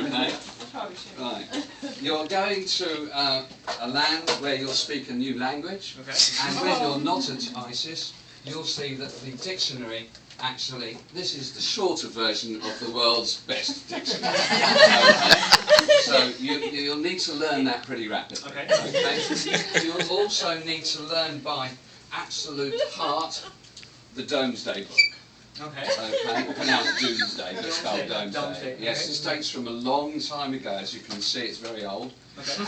Okay. Right. You're going to a land where you'll speak a new language, and when you're not at ISIS, you'll see that the dictionary, actually, this is the shorter version of the world's best dictionary. So you'll need to learn that pretty rapidly. Okay. You'll also need to learn by absolute heart the Domesday Book. Okay, pronounced Doomsday, but spelled Domesday. Yes, this dates from a long time ago. As you can see, it's very old.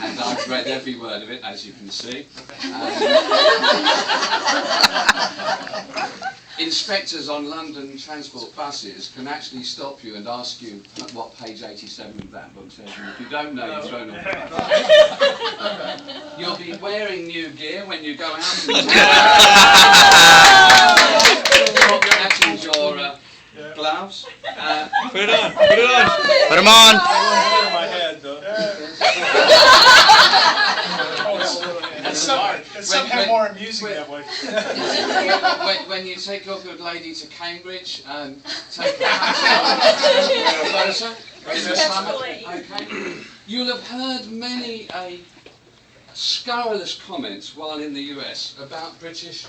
And I've read every word of it, as you can see. Inspectors on London transport buses can actually stop you and ask you what page 87 of that book says. And if you don't know, you're thrown away. You'll be wearing new gear when you go out. Your gloves. Put it on. Put it on. Put them on. My head, though. It's somehow more amusing that way. When you take your good lady to Cambridge and take her closer in the summer, okay, you'll have heard many scurrilous comments while in the US about British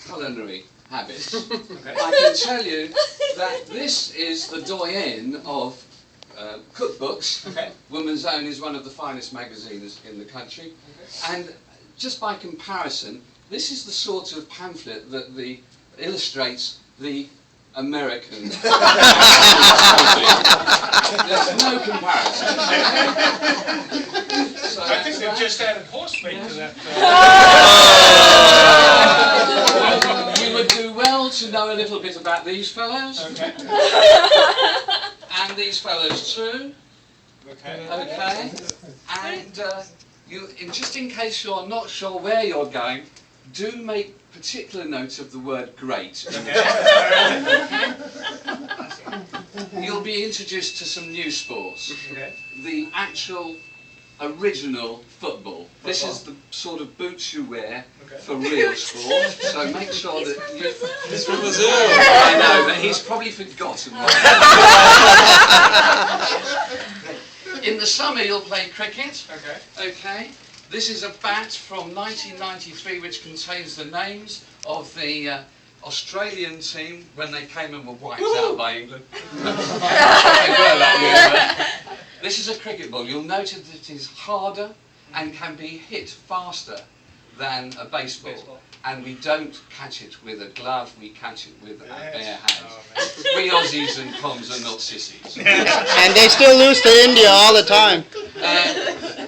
culinary habits. I can tell you that this is the doyen of cookbooks. Woman's Own is one of the finest magazines in the country, and just by comparison, this is the sort of pamphlet that illustrates the American. There's no comparison. So I think they've just added horse meat to that. You would do well to know a little bit about these fellows. Okay. And these fellows too. Okay. Okay. And just in case you're not sure where you're going, do make particular note of the word great. Okay. You'll be introduced to some new sports. Okay. The actual original football. This is the sort of boots you wear for real sport. So make sure that you... He's from Brazil. I know, but he's probably forgotten. In the summer you'll play cricket. Okay. This is a bat from 1993 which contains the names of the Australian team when they came and were wiped out by England. This is a cricket ball. You'll notice that it is harder and can be hit faster than a baseball. And we don't catch it with a glove, we catch it with our bare hands. We Aussies and Poms are not sissies. And they still lose to India all the time.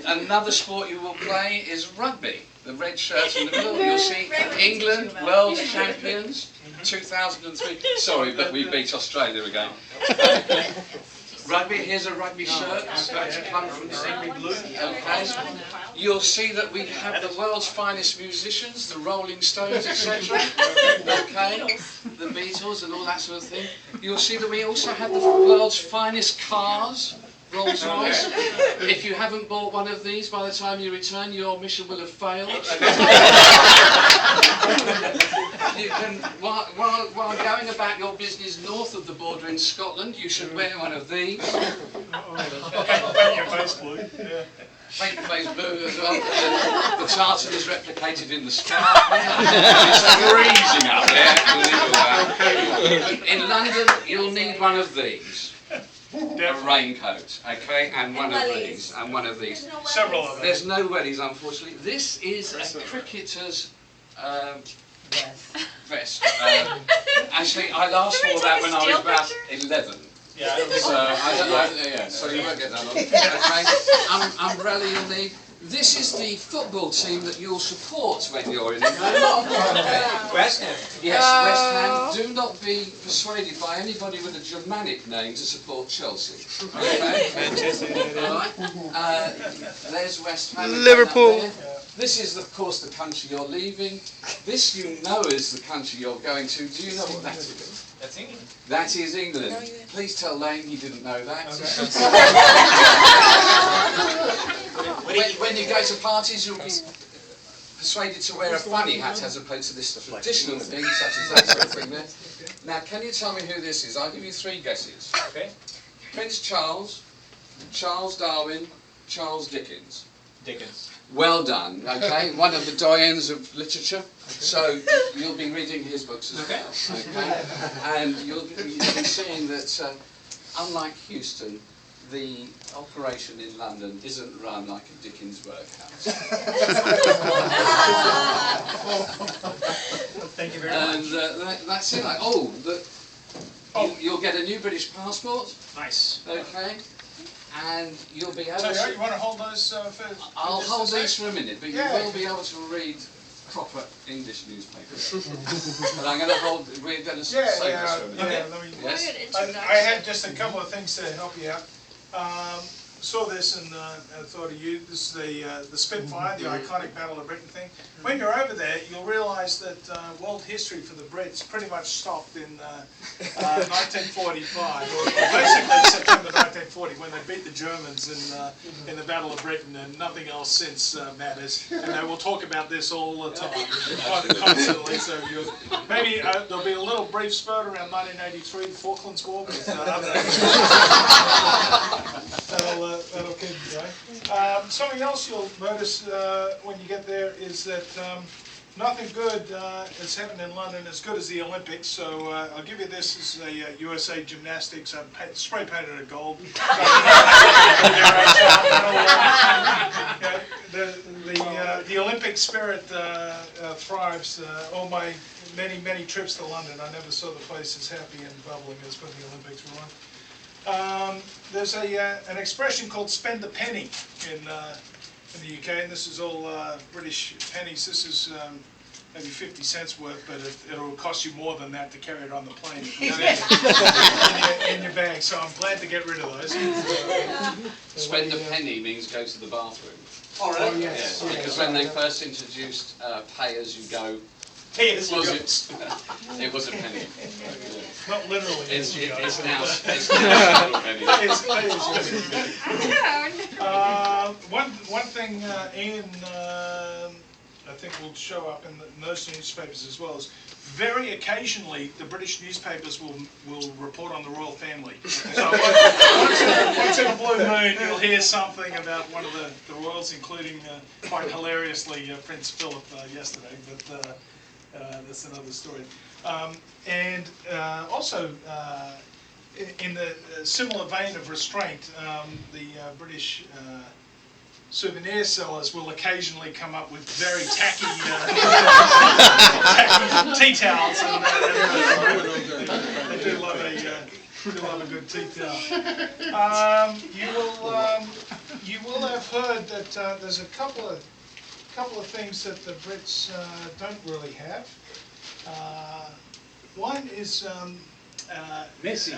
Another sport you will play is rugby. The red shirt in the middle, you'll see England, world champions, 2003. Sorry, but we beat Australia again. Rugby, here's a rugby shirt, it's about to come from the blue. Okay. You'll see that we have the world's finest musicians, the Rolling Stones, etc. Okay, the Beatles and all that sort of thing. You'll see that we also have the world's finest cars, Rolls Royce. If you haven't bought one of these, by the time you return, your mission will have failed. You can, while going about your business north of the border in Scotland, you should wear one of these. Paint your face blue. Yeah. Paint your face blue as well. The tartan is replicated in the sky. It's freezing up there. In London, you'll need one of these. A raincoat, okay, and one of these, and one of these. Several of them. There's no wellies, unfortunately. This is a cricketer's vest. Actually, I last wore that when I was about 11. Yeah. So so you won't get that on. Okay. Umbrella you'll need. This is the football team that you'll support when you're in England. West Ham. Yes, West Ham. Do not be persuaded by anybody with a Germanic name to support Chelsea. Okay? All right. There's West Ham. Liverpool. This is, of course, the country you're leaving. This, you know, is the country you're going to. Do you know what that is? That's England. That is England. Please tell Lane he didn't know that. When you go to parties, you'll be persuaded to wear a funny hat as opposed to this traditional thing, such as that sort of thing there. Now, can you tell me who this is? I'll give you 3 guesses. Okay. Prince Charles, Charles Darwin, Charles Dickens. Dickens. Well done, okay? One of the doyens of literature. So you'll be reading his books as well, okay? And you'll be seeing that, unlike Houston, the operation in London isn't run like a Dickens workhouse. Thank you very much. And that's it. You'll get a new British passport, Nice. okay? And you'll be able So to... you want to hold those for I'll just hold a sec? these for a minute, but Yeah. you will be able to read proper English newspapers. But I'm going to hold... We're going to say this for a minute. Let me, Yes? I had just a couple of things to help you out. Saw this and thought of you. This is the Spitfire, the iconic Battle of Britain thing. When you're over there, you'll realise that world history for the Brits pretty much stopped in 1945, or basically September 1940, when they beat the Germans in the Battle of Britain, and nothing else since matters. And they will talk about this all the time, constantly. So maybe there'll be a little brief spurt around 1983, the Falklands War, with that'll keep you going. Something else you'll notice when you get there is that nothing good has happened in London as good as the Olympics. So I'll give you this as a USA Gymnastics. Spray painted it gold. The Olympic spirit thrives. All my many trips to London, I never saw the place as happy and bubbling as when the Olympics were on. There's an expression called "spend a penny" in the UK, and this is all British pennies. This is maybe 50 cents worth, but it'll cost you more than that to carry it on the plane in your bag. So I'm glad to get rid of those. Spend a penny means go to the bathroom. All right. Yes, because when they first introduced pay as you go, Hey, this it was a penny. Not literally. It's now a penny. One thing, Ian, I think will show up in those newspapers as well, is very occasionally the British newspapers will report on the royal family. So once in a blue moon you'll hear something about one of the royals, including quite hilariously Prince Philip yesterday, but that's another story. And also, in the similar vein of restraint, the British souvenir sellers will occasionally come up with very tacky, tacky tea towels. And, they do love a good tea towel. You will have heard that there's a couple of things that the Brits don't really have. One is Messy.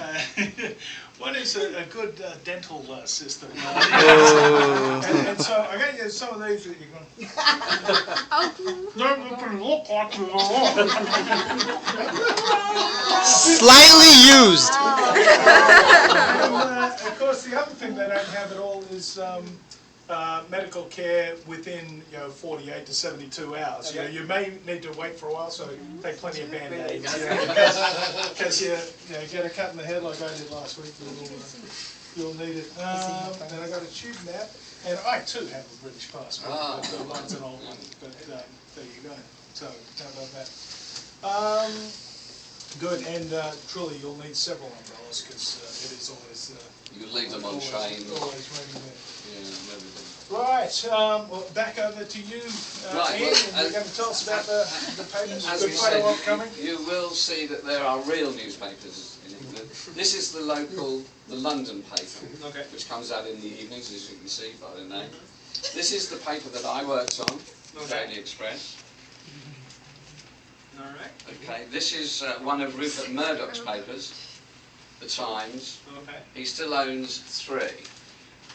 one is a good dental system. And so I got you some of these that you're going. They're going to look like Slightly used. And, of course, the other thing they don't have at all is medical care within 48 to 72 hours. Okay. You may need to wait for a while, so take plenty of Band-Aids. Because you get a cut in the head like I did last week, you'll need it. And I got a tube map, and I too have a British passport. But mine's an old one, but there you go. So how about that? Good, and truly you'll need several umbrellas because it is always. You leave them on trains. Always raining there. Yeah, and everything. Right, well, back over to you, Right, Ian, well, and you're going to tell us about the papers. As Good we photo said, upcoming. you will see that there are real newspapers in England. This is the London paper, Okay. which comes out in the evenings, as you can see by the name. This is the paper that I worked on, Daily Express. All right. Okay, this is one of Rupert Murdoch's papers, The Times. Okay. He still owns 3.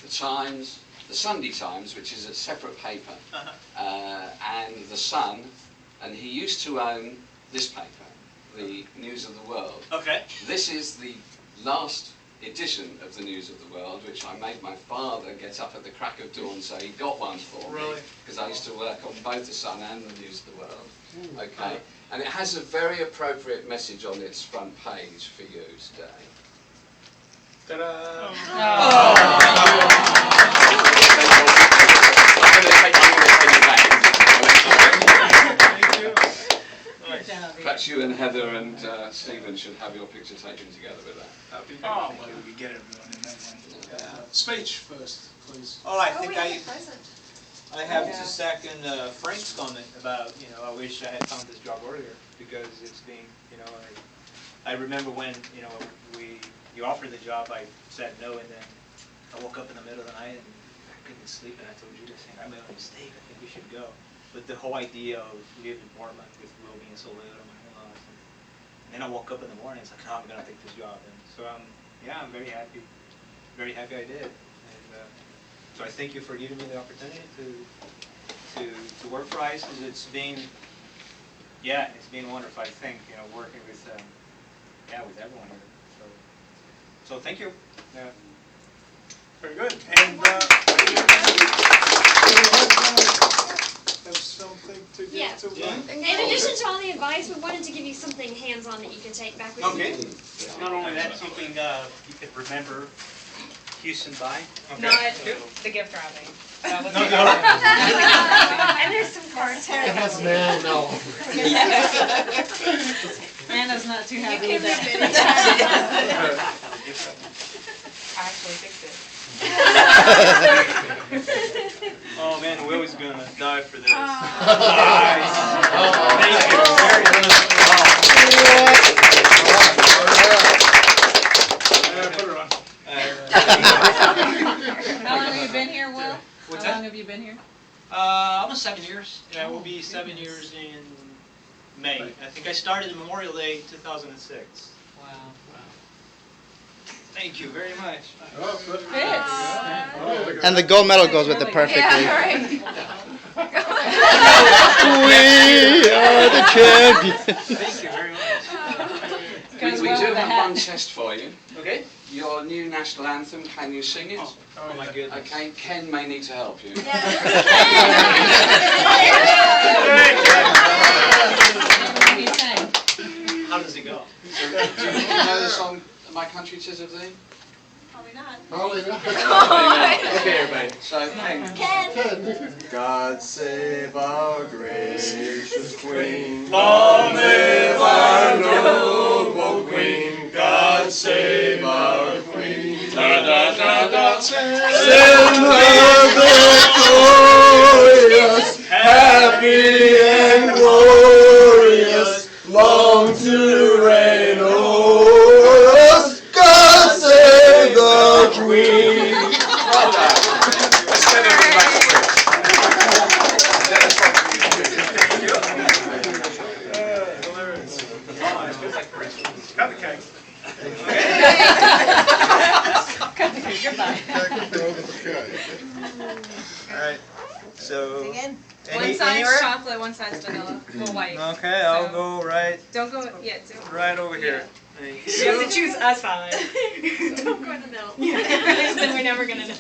The Times, the Sunday Times, which is a separate paper, and the Sun, and he used to own this paper, the News of the World. Okay. This is the last edition of the News of the World, which I made my father get up at the crack of dawn so he got one for me, because I used to work on both the Sun and the News of the World. Okay, and it has a very appropriate message on its front page for you today. Ta-da! I'm going to take it back. Thank you. Perhaps you and Heather and Stephen should have your picture taken together with that. Oh, well, we get everyone in that one. Speech first, please. Oh, I Oh, think we have a present. I have to second Frank's comment about, I wish I had found this job earlier, because it's been, I remember when, you offered the job, I said no, and then I woke up in the middle of the night and I couldn't sleep, and I told you this, I made a mistake, I think we should go. But the whole idea of living in Portland with Will being so little, my in-laws, and then I woke up in the morning, it's like, oh, I'm gonna take this job, and so yeah, I'm very happy I did. And so I thank you for giving me the opportunity to work for ICES. It's been wonderful, I think, working with with everyone here. So thank you. Yeah. Very good. And have something to give Yeah. to In addition to all the advice, we wanted to give you something hands-on that you can take back with you. Okay. Not only that, something you could remember Houston by. Okay. Not the gift wrapping. That was No, the no. gift wrapping. And there's some cards. That's man, no. Anna's not too happy You with can that. I actually fixed it. Oh man, Will is gonna die for this. Aw. Nice. Thank you. put it on. How long have you been here, Will? What's How that? long have you been here? Almost 7 years. Yeah, it will be 7 years in May. I think I started Memorial Day 2006. Wow. Thank you very much. Fits. And the gold medal goes with it perfectly. Yeah, right. We are the champions. Thank you very much. Goes We well do with the have hat. one test for you. Okay. Your new national anthem, can you sing it? Oh my goodness. Okay, Ken may need to help you. What do you say? How does it go? Do you know the song, My Country 'Tis of Thee? Probably not. Okay, everybody. So, Ken. Ken. God save our gracious Queen. Long live our noble Queen. God save our Queen. Da da da da. Send her victorious, happy and glorious, long to reign o'er us. God save the Queen. Well done. Let's get it back Cut the cake. Cut the cake. Goodbye. All right. So. One side's chocolate, one side's vanilla. Well, white. Okay, I'll So- go right Don't go. Yeah. Don't. right over here. Thank You have to choose a side. Don't go in the middle. Then we're never gonna know.